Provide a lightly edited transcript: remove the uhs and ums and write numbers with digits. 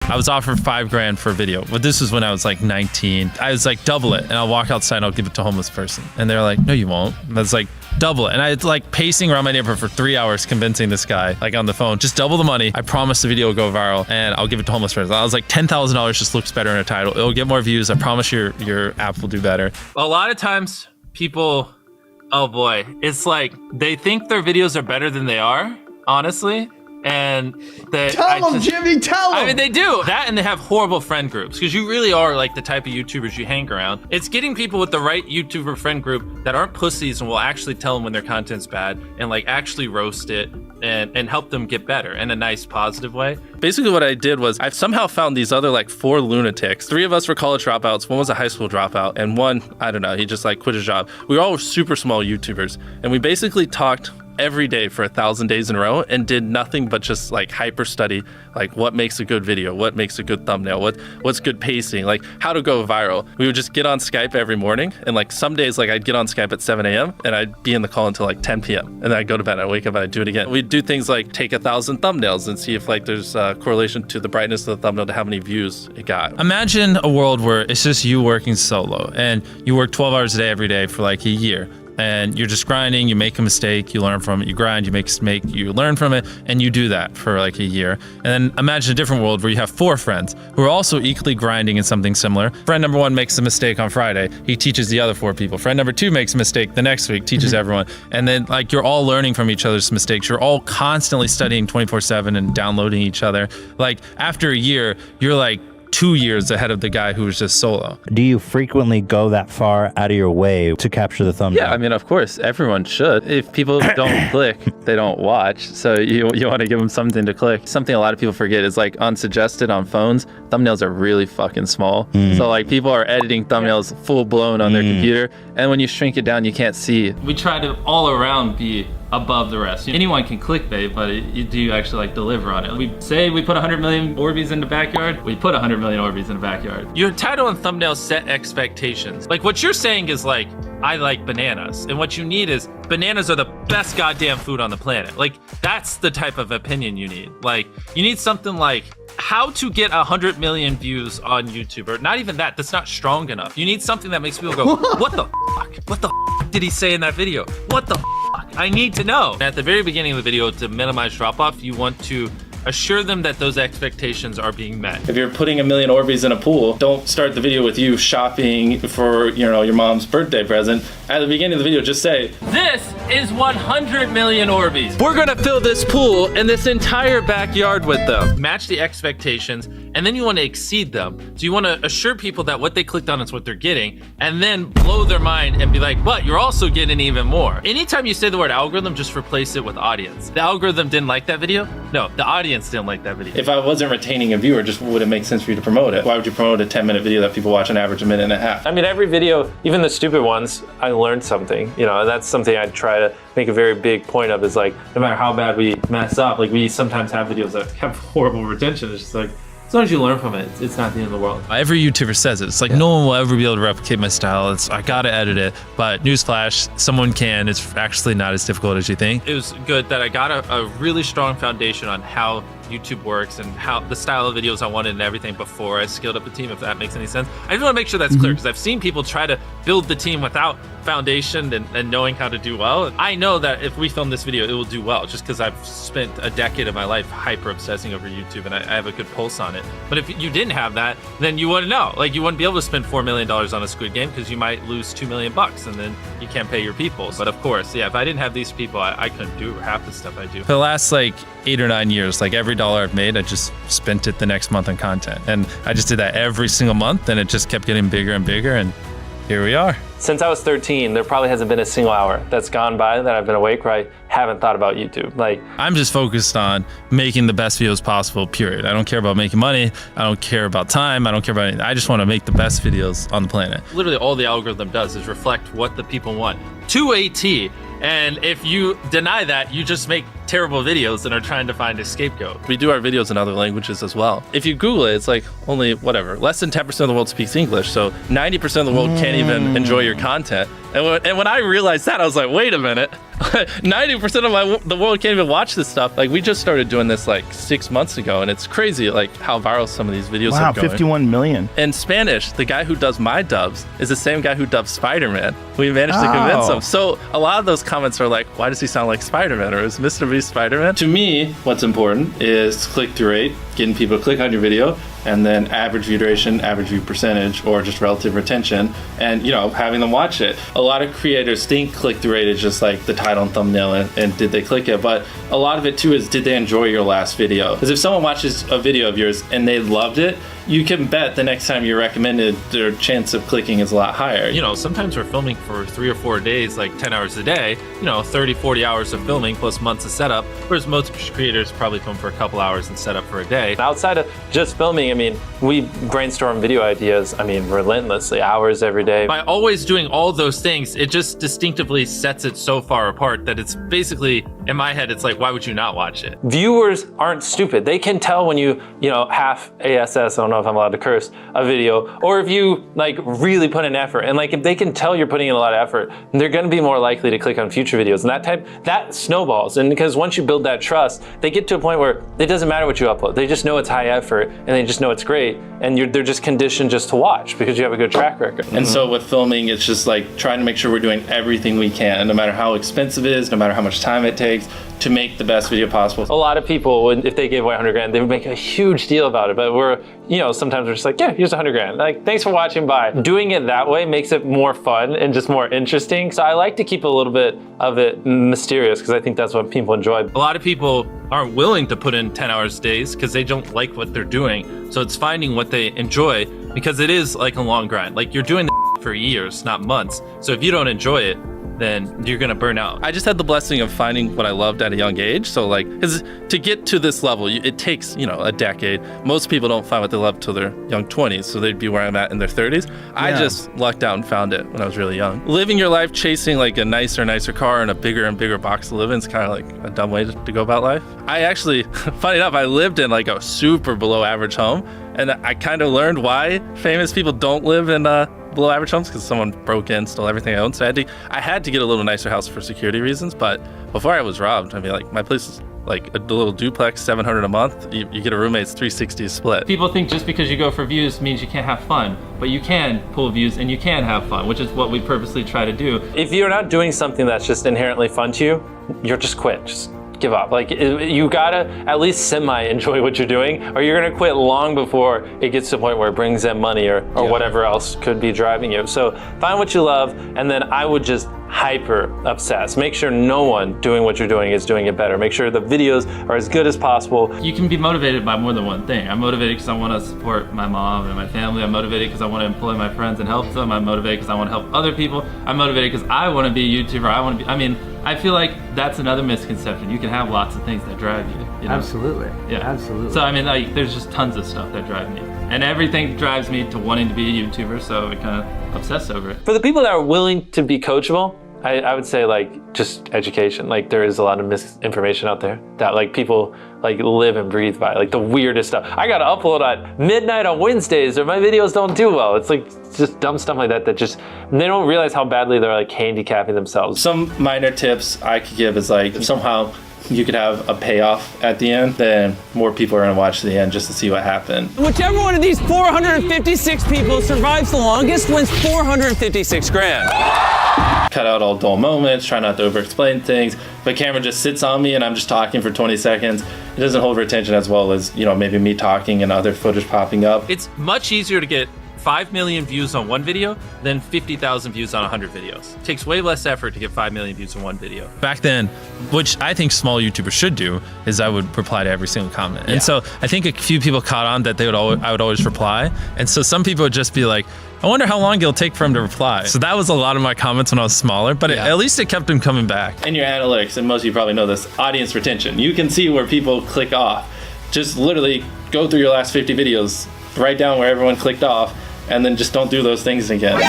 I was offered 5 grand for a video, but this was when I was like 19. I was like, double it, and I'll walk outside and I'll give it to a homeless person. And they're like, no, you won't. And I was like, double it. And I was like pacing around my neighborhood for 3 hours convincing this guy, like on the phone, just double the money. I promise the video will go viral and I'll give it to homeless person. I was like, $10,000 just looks better in a title. It'll get more views. I promise your app will do better. A lot of times people, oh boy, it's like they think their videos are better than they are, honestly. And tell them, Jimmy, tell them. I mean, they do that, and they have horrible friend groups because you really are like the type of YouTubers you hang around. It's getting people with the right YouTuber friend group that aren't pussies and will actually tell them when their content's bad and like actually roast it and help them get better in a nice, positive way. Basically what I did was I've somehow found these other like 4 lunatics. 3 of us were college dropouts. 1 was a high school dropout, and 1, I don't know, he just like quit his job. We were all super small YouTubers, and we basically talked every day for 1,000 days in a row and did nothing but just like hyper study, like what makes a good video, what makes a good thumbnail, what's good pacing, like how to go viral. We would just get on Skype every morning, and like some days like I'd get on Skype at 7 a.m. and I'd be in the call until like 10 p.m. and then I'd go to bed, I'd wake up and I'd do it again. We'd do things like take 1,000 thumbnails and see if like there's a correlation to the brightness of the thumbnail to how many views it got. Imagine a world where it's just you working solo and you work 12 hours a day every day for like a year. And you're just grinding, you make a mistake, you learn from it, you grind, you make a mistake, you learn from it, and you do that for like a year. And then imagine a different world where you have 4 friends who are also equally grinding in something similar. Friend number 1 makes a mistake on Friday, he teaches the other 4 people. Friend number 2 makes a mistake the next week, teaches everyone. And then like you're all learning from each other's mistakes. You're all constantly studying 24/7 and downloading each other. Like after a year, you're like 2 years ahead of the guy who was just solo. Do you frequently go that far out of your way to capture the thumbnail? Yeah, I mean, of course, everyone should. If people don't click, they don't watch. So you want to give them something to click. Something a lot of people forget is like unsuggested on phones, thumbnails are really fucking small. So like people are editing thumbnails full blown on their computer, and when you shrink it down, you can't see. We try to all around be above the rest. Anyone can clickbait, but do you actually like deliver on it? We say we put 100 million Orbeez in the backyard, we put 100 million Orbeez in the backyard. Your title and thumbnail set expectations. Like what you're saying is like, I like bananas. And what you need is bananas are the best goddamn food on the planet. Like that's the type of opinion you need. Like you need something like how to get 100 million views on YouTube, or not even that, that's not strong enough. You need something that makes people go, what the fuck? What the fuck did he say in that video? What the fuck? I need to know. At the very beginning of the video, to minimize drop-off, you want to assure them that those expectations are being met. If you're putting 1 million Orbeez in a pool, don't start the video with you shopping for, you know, your mom's birthday present. At the beginning of the video, just say, this is 100 million Orbeez. We're gonna fill this pool and this entire backyard with them. Match the expectations, and then you want to exceed them. So you want to assure people that what they clicked on is what they're getting, and then blow their mind and be like, but you're also getting even more. Anytime you say the word algorithm, just replace it with audience. The algorithm didn't like that video? No, the audience didn't like that video. If I wasn't retaining a viewer, just would it make sense for you to promote it? Why would you promote a 10-minute video that people watch on average 1.5 minutes? I mean, every video, even the stupid ones, I learned something, you know, and that's something I try to make a very big point of, is like, no matter how bad we mess up, like we sometimes have videos that have horrible retention. It's just like, as long as you learn from it, it's not the end of the world. Every YouTuber says it. It's like, no one will ever be able to replicate my style. I gotta edit it. But newsflash, someone can. It's actually not as difficult as you think. It was good that I got a really strong foundation on how YouTube works and how the style of videos I wanted and everything before I scaled up the team, if that makes any sense. I just want to make sure that's clear, because I've seen people try to build the team without foundation and knowing how to do well. I know that if we film this video, it will do well, just because I've spent a decade of my life hyper obsessing over YouTube and I have a good pulse on it. But if you didn't have that, then you wouldn't know. Like, you wouldn't be able to spend $4 million on a Squid Game, because you might lose $2 million and then you can't pay your people. But of course, yeah, if I didn't have these people, I couldn't do half the stuff I do. For the last like 8 or 9 years, like every dollar I've made, I just spent it the next month on content. And I just did that every single month, and it just kept getting bigger and bigger, and here we are. Since I was 13, there probably hasn't been a single hour that's gone by that I've been awake where I haven't thought about YouTube. Like, I'm just focused on making the best videos possible, period. I don't care about making money. I don't care about time. I don't care about anything. I just want to make the best videos on the planet. Literally all the algorithm does is reflect what the people want to a T. And if you deny that, you just make terrible videos and are trying to find a scapegoat. We do our videos in other languages as well. If you Google it, it's like only whatever, less than 10% of the world speaks English. So 90% of the world can't even enjoy your content. And when I realized that, I was like, wait a minute. 90% of the world can't even watch this stuff. Like, we just started doing this like 6 months ago, and it's crazy like how viral some of these videos are going. 51 million. In Spanish, the guy who does my dubs is the same guy who dubs Spider-Man. We managed to convince him. So a lot of those comments are like, why does he sound like Spider-Man? Or is MrBeast Spider-Man? To me, what's important is click-through rate, getting people to click on your video, and then average view duration, average view percentage, or just relative retention, and having them watch it. A lot of creators think click-through rate is just like the title and thumbnail and did they click it, but a lot of it too is, did they enjoy your last video? Because if someone watches a video of yours and they loved it, you can bet the next time you're recommended, their chance of clicking is a lot higher. Sometimes we're filming for 3 or 4 days, like 10 hours a day, 30, 40 hours of filming plus months of setup, whereas most creators probably film for a couple hours and set up for a day. Outside of just filming, we brainstorm video ideas, relentlessly, hours every day. By always doing all those things, it just distinctively sets it so far apart that it's basically, in my head, it's like, why would you not watch it? Viewers aren't stupid. They can tell when you half ASS, I don't know if I'm allowed to curse, a video, or if you really put in effort. And if they can tell you're putting in a lot of effort, they're gonna be more likely to click on future videos. And that snowballs. And because once you build that trust, they get to a point where it doesn't matter what you upload. They just know it's high effort and they just know it's great. And they're just conditioned just to watch because you have a good track record. And so with filming, it's just trying to make sure we're doing everything we can, no matter how expensive it is, no matter how much time it takes, to make the best video possible. A lot of people, if they gave away 100 grand, they would make a huge deal about it. But sometimes we're just like, yeah, here's 100 grand. Thanks for watching, bye. Doing it that way makes it more fun and just more interesting. So I like to keep a little bit of it mysterious because I think that's what people enjoy. A lot of people aren't willing to put in 10 hours days because they don't like what they're doing. So it's finding what they enjoy, because it is like a long grind. You're doing the for years, not months. So if you don't enjoy it, then you're gonna burn out. I just had the blessing of finding what I loved at a young age. So because to get to this level, it takes, a decade. Most people don't find what they love till their young 20s. So they'd be where I'm at in their 30s. Yeah. I just lucked out and found it when I was really young. Living your life chasing a nicer car and a bigger and bigger box to live in is kind of a dumb way to go about life. I actually, funny enough, I lived in a super below average home. And I kind of learned why famous people don't live in below average homes, because someone broke in, stole everything I owned. So I had to get a little nicer house for security reasons. But before I was robbed, my place is a little duplex, $700 a month. You get a roommate's $360 split. People think just because you go for views means you can't have fun, but you can pull views and you can have fun, which is what we purposely try to do. If you're not doing something that's just inherently fun to you, you're just quit. Just give up. You gotta at least semi-enjoy what you're doing, or you're gonna quit long before it gets to the point where it brings in money or whatever else could be driving you. So find what you love, and then I would just hyper obsess. Make sure no one doing what you're doing is doing it better. Make sure the videos are as good as possible. You can be motivated by more than one thing. I'm motivated because I want to support my mom and my family. I'm motivated because I want to employ my friends and help them. I'm motivated because I want to help other people. I'm motivated because I want to be a YouTuber. I feel like that's another misconception. You can have lots of things that drive you. Absolutely. Yeah. Absolutely. So there's just tons of stuff that drive me. And everything drives me to wanting to be a YouTuber, so I kind of obsess over it. For the people that are willing to be coachable, I would say just education. There is a lot of misinformation out there that people live and breathe by, the weirdest stuff. I gotta upload at midnight on Wednesdays or my videos don't do well. It's just dumb stuff like that just, they don't realize how badly they're handicapping themselves. Some minor tips I could give is if somehow you could have a payoff at the end, then more people are gonna watch the end just to see what happened. Whichever one of these 456 people survives the longest wins 456 grand. Cut out all dull moments, try not to over-explain things. If a camera just sits on me and I'm just talking for 20 seconds, it doesn't hold retention as well as, maybe me talking and other footage popping up. It's much easier to get 5 million views on one video than 50,000 views on 100 videos. It takes way less effort to get 5 million views on one video. Back then, which I think small YouTubers should do, is I would reply to every single comment. And so I think a few people caught on that I would always reply. And so some people would just be like, I wonder how long it'll take for him to reply. So that was a lot of my comments when I was smaller, but at least it kept him coming back. And your analytics, and most of you probably know this, audience retention. You can see where people click off. Just literally go through your last 50 videos, write down where everyone clicked off, and then just don't do those things again.